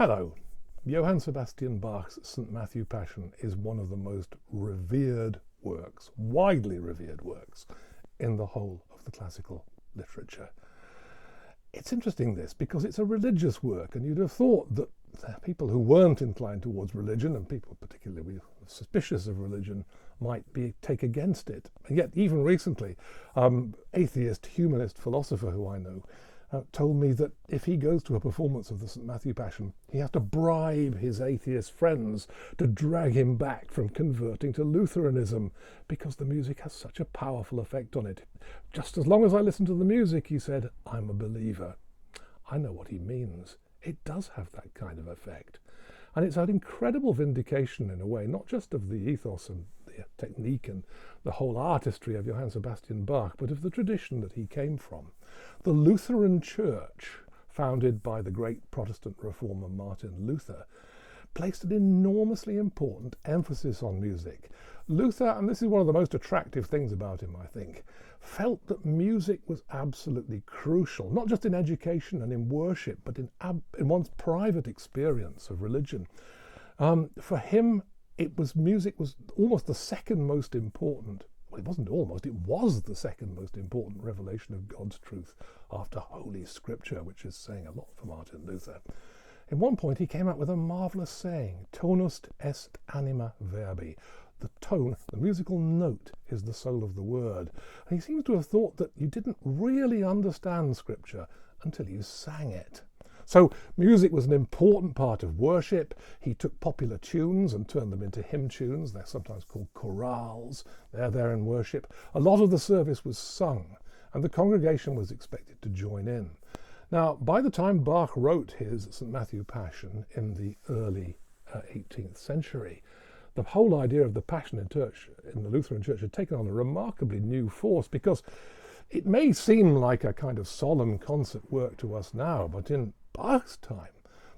Hello. Johann Sebastian Bach's St. Matthew Passion is one of the most revered works, widely revered works, in the whole of the classical literature. It's interesting this because it's a religious work, and you'd have thought that people who weren't inclined towards religion, and people particularly suspicious of religion, might take against it. And yet even recently, atheist, humanist philosopher who I know told me that if he goes to a performance of the St. Matthew Passion, he has to bribe his atheist friends to drag him back from converting to Lutheranism because the music has such a powerful effect on it. Just as long as I listen to the music, he said, I'm a believer. I know what he means. It does have that kind of effect. And it's an incredible vindication in a way, not just of the ethos and the technique and the whole artistry of Johann Sebastian Bach, but of the tradition that he came from. The Lutheran Church, founded by the great Protestant reformer Martin Luther, placed an enormously important emphasis on music. Luther, and this is one of the most attractive things about him, I think, felt that music was absolutely crucial, not just in education and in worship, but in one's private experience of religion. For him, music was almost the second most important. Well, it wasn't almost, it was the second most important revelation of God's truth after Holy Scripture, which is saying a lot for Martin Luther. At one point he came out with a marvellous saying, tonus est anima verbi. The tone, the musical note, is the soul of the word. And he seems to have thought that you didn't really understand Scripture until you sang it. So music was an important part of worship. He took popular tunes and turned them into hymn tunes. They're sometimes called chorales. They're there in worship. A lot of the service was sung, and the congregation was expected to join in. Now, by the time Bach wrote his St. Matthew Passion in the early 18th century, the whole idea of the Passion in the Lutheran Church had taken on a remarkably new force, because it may seem like a kind of solemn concert work to us now, but in Bach's time,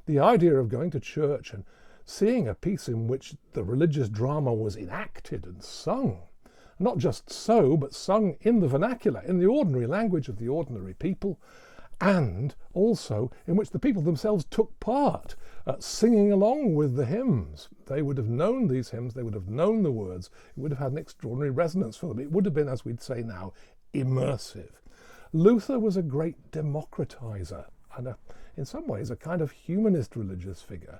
the idea of going to church and seeing a piece in which the religious drama was enacted and sung, not just so, but sung in the vernacular, in the ordinary language of the ordinary people, and also in which the people themselves took part, singing along with the hymns. They would have known these hymns, they would have known the words, it would have had an extraordinary resonance for them. It would have been, as we'd say now, immersive. Luther was a great democratizer and in some ways a kind of humanist religious figure.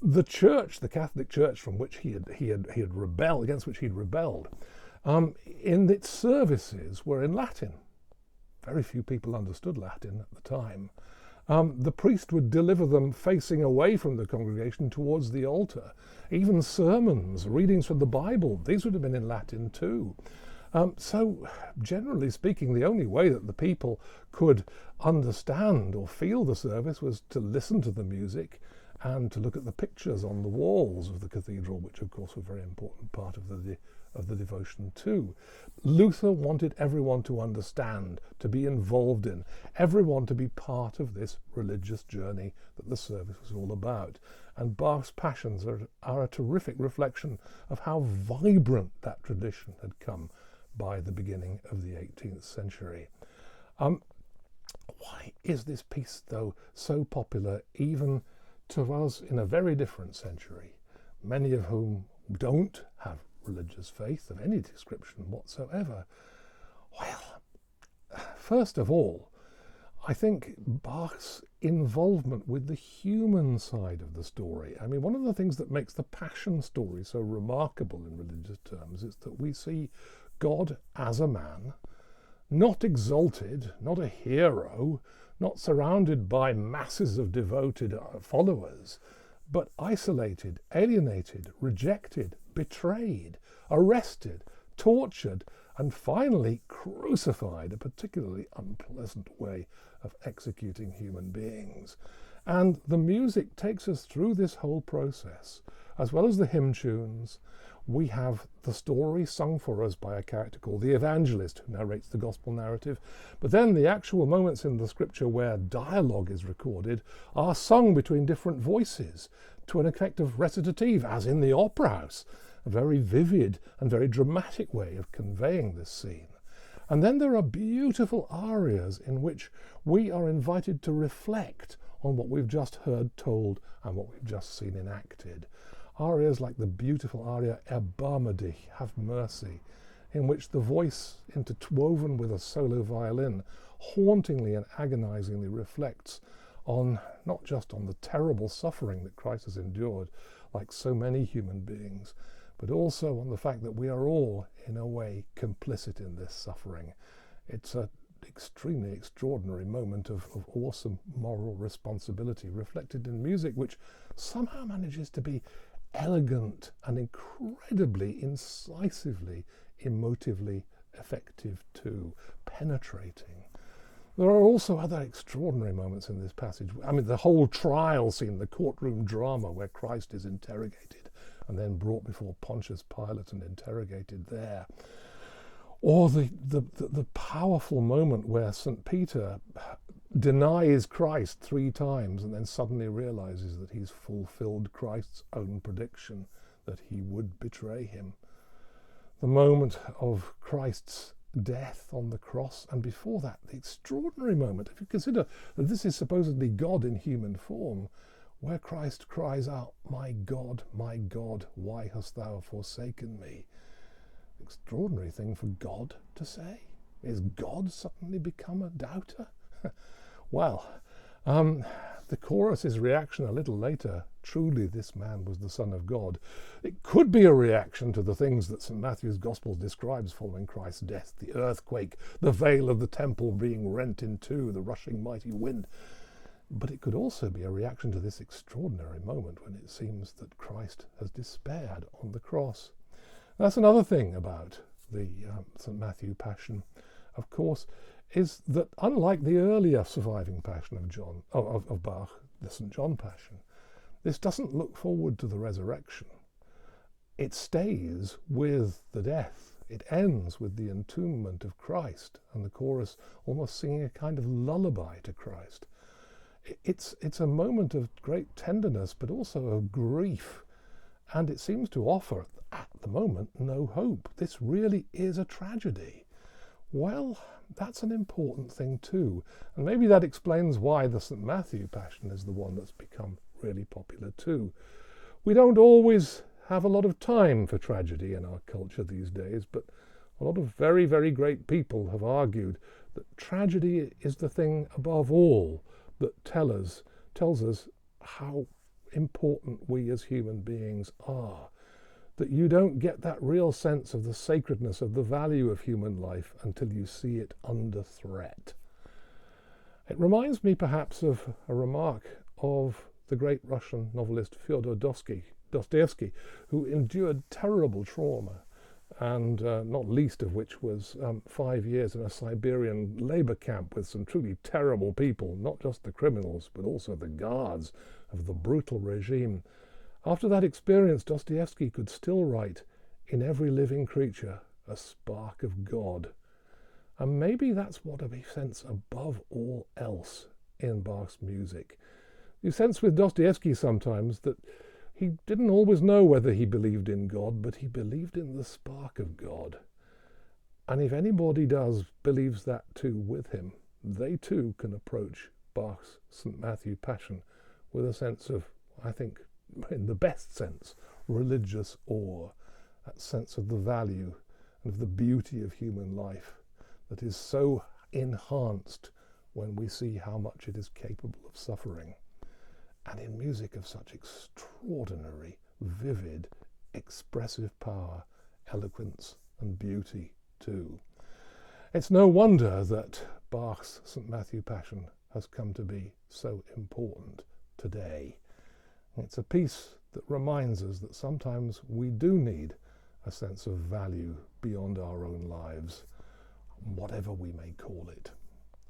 The church, the Catholic Church from which he had rebelled, against which he'd rebelled, in its services were in Latin. Very few people understood Latin at the time. The priest would deliver them facing away from the congregation towards the altar. Even sermons, readings from the Bible, these would have been in Latin too. So, generally speaking, the only way that the people could understand or feel the service was to listen to the music and to look at the pictures on the walls of the cathedral, which of course were a very important part of the devotion too. Luther wanted everyone to understand, to be involved in, everyone to be part of this religious journey that the service was all about. And Bach's Passions are a terrific reflection of how vibrant that tradition had come by the beginning of the 18th century. Why is this piece, though, so popular even to us in a very different century, many of whom don't have religious faith of any description whatsoever? Well, first of all, I think Bach's involvement with the human side of the story. I mean, one of the things that makes the Passion story so remarkable in religious terms is that we see God as a man, not exalted, not a hero, not surrounded by masses of devoted followers, but isolated, alienated, rejected, betrayed, arrested, tortured, and finally crucified, a particularly unpleasant way of executing human beings. And the music takes us through this whole process. As well as the hymn tunes, we have the story sung for us by a character called the Evangelist, who narrates the gospel narrative. But then the actual moments in the scripture where dialogue is recorded are sung between different voices to an effect of recitative, as in the opera house, a very vivid and very dramatic way of conveying this scene. And then there are beautiful arias in which we are invited to reflect on what we've just heard told and what we've just seen enacted. Arias like the beautiful aria Erbarme dich, Have Mercy, in which the voice, interwoven with a solo violin, hauntingly and agonizingly reflects on not just on the terrible suffering that Christ has endured, like so many human beings, but also on the fact that we are all, in a way, complicit in this suffering. It's an extremely extraordinary moment of awesome moral responsibility reflected in music, which somehow manages to be elegant and incredibly incisively, emotively effective too, penetrating. There are also other extraordinary moments in this passage. I mean, the whole trial scene, the courtroom drama where Christ is interrogated and then brought before Pontius Pilate and interrogated there. Or the powerful moment where St. Peter denies Christ 3 times and then suddenly realizes that he's fulfilled Christ's own prediction that he would betray him. The moment of Christ's death on the cross, and before that, the extraordinary moment, if you consider that this is supposedly God in human form, where Christ cries out, my God, why hast thou forsaken me?" Extraordinary thing for God to say. Is God suddenly become a doubter? Well, the chorus's reaction a little later, truly this man was the Son of God, it could be a reaction to the things that St. Matthew's Gospel describes following Christ's death: the earthquake, the veil of the temple being rent in two, the rushing mighty wind. But it could also be a reaction to this extraordinary moment when it seems that Christ has despaired on the cross. That's another thing about the St. Matthew Passion, of course, is that unlike the earlier surviving Passion of Bach, the St. John Passion, this doesn't look forward to the resurrection. It stays with the death. It ends with the entombment of Christ, and the chorus almost singing a kind of lullaby to Christ. It's a moment of great tenderness, but also of grief, and it seems to offer, at the moment, no hope. This really is a tragedy. Well, that's an important thing too, and maybe that explains why the St. Matthew Passion is the one that's become really popular too. We don't always have a lot of time for tragedy in our culture these days, but a lot of very, very great people have argued that tragedy is the thing above all that tells us how important we as human beings are. That you don't get that real sense of the sacredness of the value of human life until you see it under threat. It reminds me perhaps of a remark of the great Russian novelist Fyodor Dostoevsky, who endured terrible trauma, and not least of which was 5 years in a Siberian labor camp with some truly terrible people, not just the criminals, but also the guards of the brutal regime. After that experience, Dostoevsky could still write, "In every living creature, a spark of God." And maybe that's what we sense above all else in Bach's music. You sense with Dostoevsky sometimes that he didn't always know whether he believed in God, but he believed in the spark of God. And if anybody believes that too with him, they too can approach Bach's St. Matthew Passion with a sense of, I think, in the best sense, religious awe, that sense of the value and of the beauty of human life that is so enhanced when we see how much it is capable of suffering. And in music of such extraordinary, vivid, expressive power, eloquence and beauty too. It's no wonder that Bach's St. Matthew Passion has come to be so important today. It's a piece that reminds us that sometimes we do need a sense of value beyond our own lives, whatever we may call it.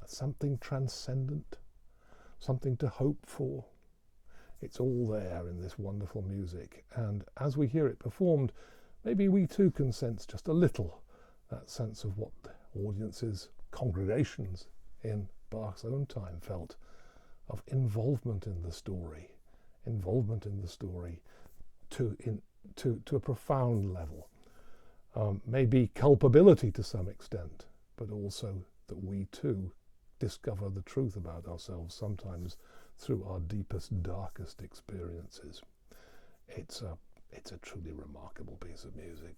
Something transcendent, something to hope for. It's all there in this wonderful music, and as we hear it performed, maybe we too can sense just a little that sense of what audiences, congregations in Bach's own time felt, of involvement in the story to a profound level. Maybe culpability to some extent, but also that we too discover the truth about ourselves sometimes through our deepest, darkest experiences. It's a truly remarkable piece of music.